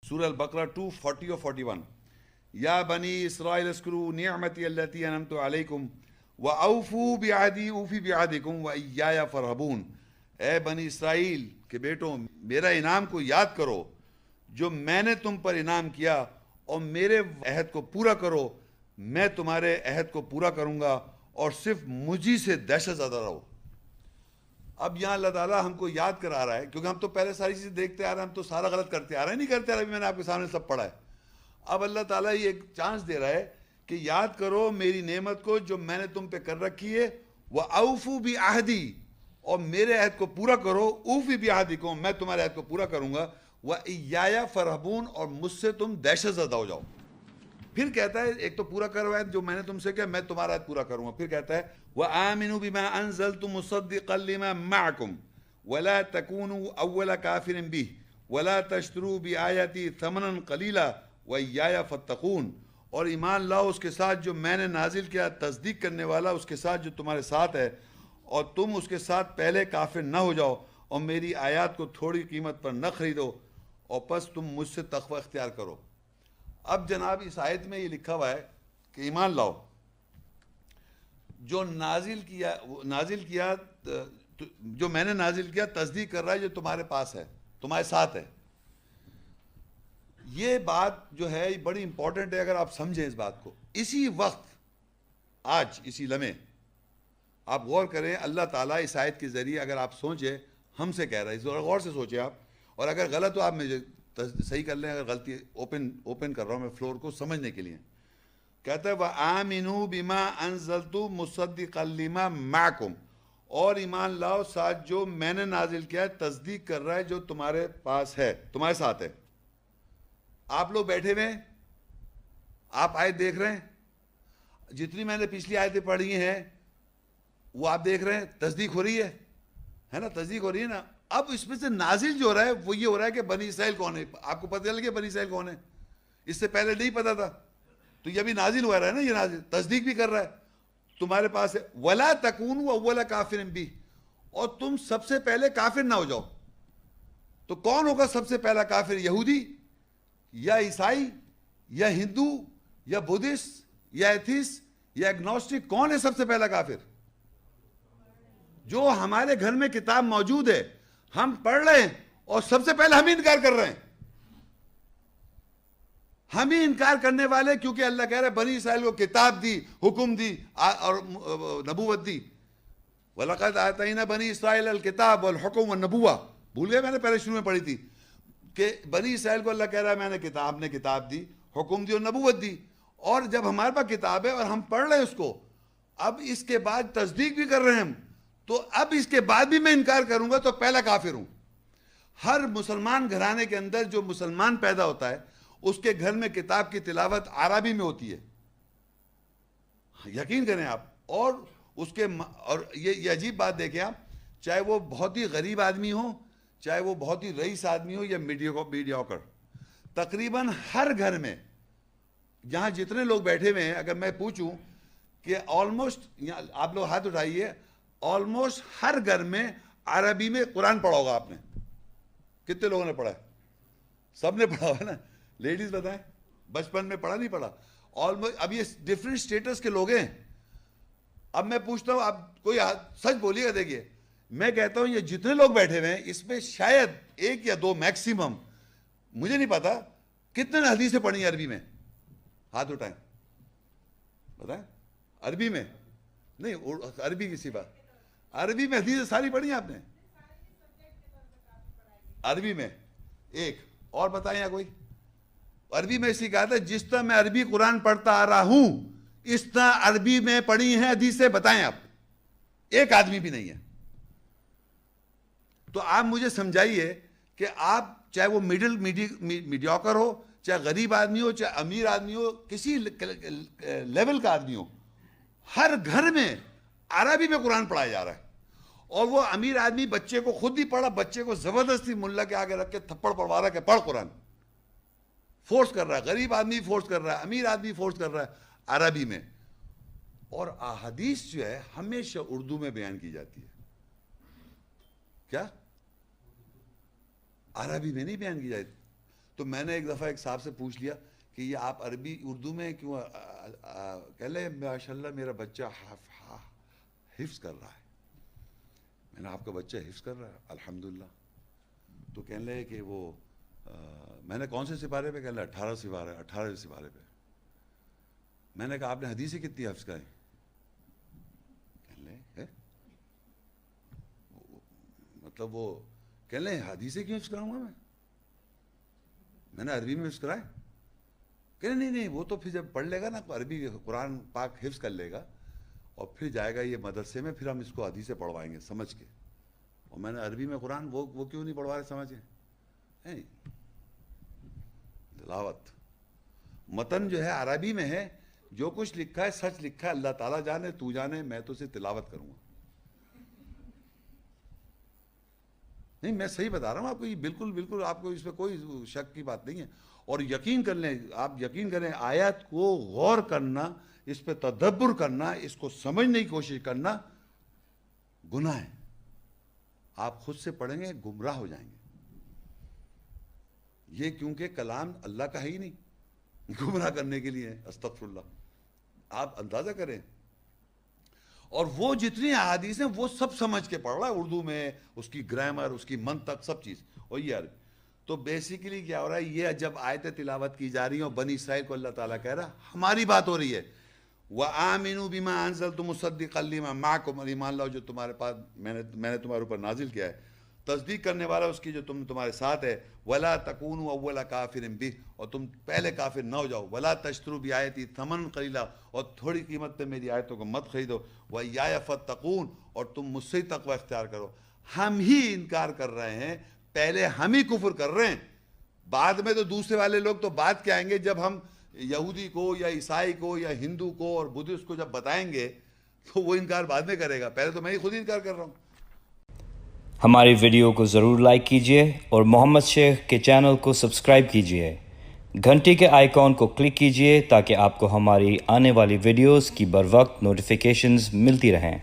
سورہ البقرہ 240 اور 41. یا بنی اسرائیل اذکروا نعمتی التی انعمت علیکم واوفوا بعہدی اوفی بعہدکم وایای فارہبون. اے بنی اسرائیل کے بیٹوں، میرا انعام کو یاد کرو جو میں نے تم پر انعام کیا، اور میرے عہد کو پورا کرو، میں تمہارے عہد کو پورا کروں گا، اور صرف مجھی سے دہشت زدہ رہو. اب یہاں اللہ تعالیٰ ہم کو یاد کرا رہا ہے، کیونکہ ہم تو پہلے ساری چیزیں دیکھتے آ رہے ہیں، ہم تو سارا غلط کرتے آ رہے ہیں، نہیں کرتے آ رہے، میں نے آپ کے سامنے سب پڑھا ہے. اب اللہ تعالیٰ یہ ایک چانس دے رہا ہے کہ یاد کرو میری نعمت کو جو میں نے تم پہ کر رکھی ہے. وَأَوْفُوا بِعَہْدِي، اور میرے عہد کو پورا کرو. اوفی بعہدکم، میں تمہارے عہد کو پورا کروں گا. وَإِيَّايَ فَارْهَبُونَ، اور مجھ سے تم دہشت زدہ ہو جاؤ. پھر کہتا ہے ایک تو پورا کرو عہد جو میں نے تم سے کیا، میں تمہارا عہد پورا کروں گا. پھر کہتا ہے وَآمِنُوا بِمَا أَنزَلْتُ مُصَدِّقًا لِمَا مَعَكُمْ وَلَا تَكُونُوا أَوَّلَ كَافِرٍ بِهِ وَلَا تَشْتَرُوا بِآيَاتِي ثَمَنًا قَلِيلًا وَإِيَّايَ فَاتَّقُونِ. اور ایمان لاؤ اس کے ساتھ جو میں نے نازل کیا، تصدیق کرنے والا اس کے ساتھ جو تمہارے ساتھ ہے، اور تم اس کے ساتھ پہلے کافر نہ ہو جاؤ، اور میری آیات کو تھوڑی قیمت پر نہ خریدو، اور پس تم مجھ سے تقوی اختیار کرو. اب جناب اس آیت میں یہ لکھا ہوا ہے کہ ایمان لاؤ، جو نازل کیا جو میں نے نازل کیا تصدیق کر رہا ہے جو تمہارے پاس ہے، تمہارے ساتھ ہے. یہ بات جو ہے یہ بڑی امپورٹنٹ ہے. اگر آپ سمجھیں اس بات کو، اسی وقت آج اسی لمحے آپ غور کریں، اللہ تعالیٰ اس آیت کے ذریعے اگر آپ سوچیں، ہم سے کہہ رہا ہے، اس غور سے سوچیں آپ، اور اگر غلط ہو آپ مجھے صحیح کر لیں. اگر غلطی اوپن کر رہا ہوں میں فلور کو سمجھنے کے لیے. کہتا ہے وَآمِنُوا بِمَا أَنزَلْتُ مُصَدِّقًا لِمَا مَعَكُمْ، اور ایمان لاؤ ساتھ جو میں نے نازل کیا ہے تصدیق کر رہا ہے جو تمہارے پاس ہے، تمہارے ساتھ ہے. آپ لوگ بیٹھے ہوئے ہیں، آپ آیت دیکھ رہے ہیں، جتنی میں نے پچھلی آیتیں پڑھی ہیں وہ آپ دیکھ رہے ہیں، تصدیق ہو رہی ہے نا، تصدیق ہو رہی ہے نا. اب اس میں سے نازل جو ہو رہا ہے وہ یہ ہو رہا ہے کہ بنی اسرائیل کون ہے. آپ کو پتہ چل گیا بنی اسرائیل کون ہے؟ اس سے پہلے نہیں پتا تھا، تو یہ بھی نازل ہوا رہا ہے نا، یہ نازل تصدیق بھی کر رہا ہے تمہارے پاس ہے. وَلَا تَكُونُوا أَوَّلَ كَافِرٍ بِهِ، اور تم سب سے پہلے کافر نہ ہو جاؤ. تو کون ہوگا سب سے پہلا کافر؟ یہودی یا عیسائی یا ہندو یا بدھسٹ یا ایتھیسٹ یا ایگنوسٹک؟ کون ہے سب سے پہلا کافر؟ جو ہمارے گھر میں کتاب موجود ہے، ہم پڑھ رہے ہیں، اور سب سے پہلے ہم ہی انکار کر رہے ہیں. ہم ہی انکار کرنے والے، کیونکہ اللہ کہہ رہا ہے بنی اسرائیل کو کتاب دی، حکم دی اور نبوت دی. وَلَقَدْ آتَيْنَا بَنِي إِسْرَائِيلَ الْكِتَابَ وَالْحُكْمَ وَالنَّبُوَّةَ. بھول گئے؟ میں نے پہلے شروع میں پڑھی تھی کہ بنی اسرائیل کو اللہ کہہ رہا ہے میں نے کتاب دی، حکم دی اور نبوت دی. اور جب ہمارے پاس کتاب ہے اور ہم پڑھ رہے ہیں اس کو، اب اس کے بعد تصدیق بھی کر رہے ہیں ہم، تو اب اس کے بعد بھی میں انکار کروں گا تو پہلا کافر ہوں. ہر مسلمان گھرانے کے اندر جو مسلمان پیدا ہوتا ہے اس کے گھر میں کتاب کی تلاوت عربی میں ہوتی ہے، یقین کریں آپ. اور اس کے اور یہ عجیب بات دیکھیں آپ، چاہے وہ بہت ہی غریب آدمی ہو، چاہے وہ بہت ہی رئیس آدمی ہو یا میڈیوکر، تقریباً ہر گھر میں یہاں جتنے لوگ بیٹھے ہوئے ہیں، اگر میں پوچھوں کہ آلموسٹ، آپ لوگ ہاتھ اٹھائیے، آلموسٹ ہر گھر میں عربی میں قرآن پڑھا ہوگا آپ نے. کتنے لوگوں نے پڑھا ہے؟ سب نے پڑھا ہے نا. لیڈیز بتائیں، بچپن میں پڑھا نہیں پڑھا؟ آلموسٹ. اب یہ ڈفرینٹ سٹیٹس کے لوگ ہیں. اب میں پوچھتا ہوں، آپ کوئی سچ بولیے گا. دیکھیے میں کہتا ہوں یہ جتنے لوگ بیٹھے ہوئے ہیں اس میں شاید ایک یا دو میکسیمم، مجھے نہیں پتا کتنے نے حدیثیں پڑھی عربی میں. ہاتھ اٹھائیں بتائیں. عربی میں نہیں، عربی کسی بات، عربی میں حدیثیں ساری پڑھی ہیں آپ نے عربی میں؟ ایک اور بتائیں یا کوئی عربی میں اسی کہا تھا جس طرح میں عربی قرآن پڑھتا آ رہا ہوں اس طرح عربی میں پڑھی ہیں حدیثیں؟ بتائیں آپ. ایک آدمی بھی نہیں ہے. تو آپ مجھے سمجھائیے کہ آپ چاہے وہ میڈیوکر ہو، چاہے غریب آدمی ہو، چاہے امیر آدمی ہو، کسی لیول کا آدمی ہو، ہر گھر میں عربی میں قرآن پڑھایا جا رہا ہے. اور وہ امیر آدمی بچے کو خود نہیں پڑھا، بچے کو زبردستی ملا کے آگے رکھ کے تھپڑ پڑوا رہا ہے کہ پڑھ قرآن، فورس کر رہا ہے. غریب آدمی فورس کر رہا ہے، امیر آدمی فورس کر رہا ہے عربی میں. اور احادیث جو ہے ہمیشہ اردو میں بیان کی جاتی ہے. کیا عربی میں نہیں بیان کی جاتی؟ تو میں نے ایک دفعہ ایک صاحب سے پوچھ لیا کہ یہ آپ عربی اردو میں کیوں کہہ لیں ماشاء اللہ میرا بچہ حفظ کر رہا ہے. میں نے آپ کا بچہ حفظ کر رہا ہے الحمدللہ. تو کہنے لگے کہ وہ میں نے کون سے سپارے پہ؟ کہہ لیں 18 سپارے پہ. میں نے کہا آپ نے حدیثیں کتنی حفظ کریں؟ کہنے لگے مطلب وہ کہہ لیں حدیثیں کیوں حفظ کراؤں گا میں نے عربی میں حفظ کرائے؟ کہ نہیں وہ تو پھر جب پڑھ لے گا نا عربی قرآن پاک حفظ کر لے گا اور پھر جائے گا یہ مدرسے میں، پھر ہم اس کو حدیثیں پڑھوائیں گے سمجھ کے. اور میں نے عربی میں قرآن وہ کیوں نہیں پڑھوا رہے سمجھ کے؟ تلاوت متن جو ہے عربی میں ہے، جو کچھ لکھا ہے سچ لکھا ہے، اللہ تعالیٰ جانے تو جانے، میں تو اسے تلاوت کروں گا. نہیں میں صحیح بتا رہا ہوں آپ کو، یہ بالکل آپ کو اس پہ کوئی شک کی بات نہیں ہے. اور یقین کر لیں، آپ یقین کریں، آیات کو غور کرنا، اس پہ تدبر کرنا، اس کو سمجھنے کی کوشش کرنا گناہ ہے. آپ خود سے پڑھیں گے گمراہ ہو جائیں گے. یہ کیونکہ کلام اللہ کا ہے ہی نہیں، گمراہ کرنے کے لیے استغفر اللہ. آپ اندازہ کریں. اور وہ جتنی احادیث ہیں وہ سب سمجھ کے پڑھ رہا ہے اردو میں، اس کی گرامر، اس کی منطق، سب چیز. اور یہ عربی. تو بیسیکلی کیا ہو رہا ہے، یہ جب آیتیں تلاوت کی جا رہی ہیں اور بنی اسرائیل کو اللہ تعالیٰ کہہ رہا، ہماری بات ہو رہی ہے. وَآمِنُوا بِمَا أَنزَلْتُ مُصَدِّقًا لِمَا مَعَكُمْ، ایمان لاؤ جو تمہارے پاس میں نے تمہارے اوپر نازل کیا ہے، تصدیق کرنے والا اس کی جو تمہارے ساتھ ہے. وَلَا تَكُونُوا أَوَّلَ كَافِرٍ بِهِ، اور تم پہلے کافر نہ ہو جاؤ. وَلَا تَشْتَرُوا بِآيَاتِي ثَمَنًا قَلِيلًا، اور تھوڑی قیمت پہ میری آیتوں کو مت خریدو. وَإِيَّايَ فَاتَّقُونِ، اور تم مجھ سے ہی تقوی اختیار کرو. ہم ہی انکار کر رہے ہیں، پہلے ہم ہی کفر کر رہے ہیں، بعد میں تو دوسرے والے لوگ تو بات کیا آئیں گے. جب ہم یہودی کو یا عیسائی کو یا ہندو کو اور بدھسٹ کو جب بتائیں گے تو وہ انکار بعد میں کرے گا، پہلے تو میں ہی خود انکار کر رہا ہوں. ہماری ویڈیو کو ضرور لائک کیجیے اور محمد شیخ کے چینل کو سبسکرائب کیجیے. گھنٹی کے آئیکن کو کلک کیجیے تاکہ آپ کو ہماری آنے والی ویڈیوز کی بر وقت نوٹیفیکیشنز ملتی رہیں.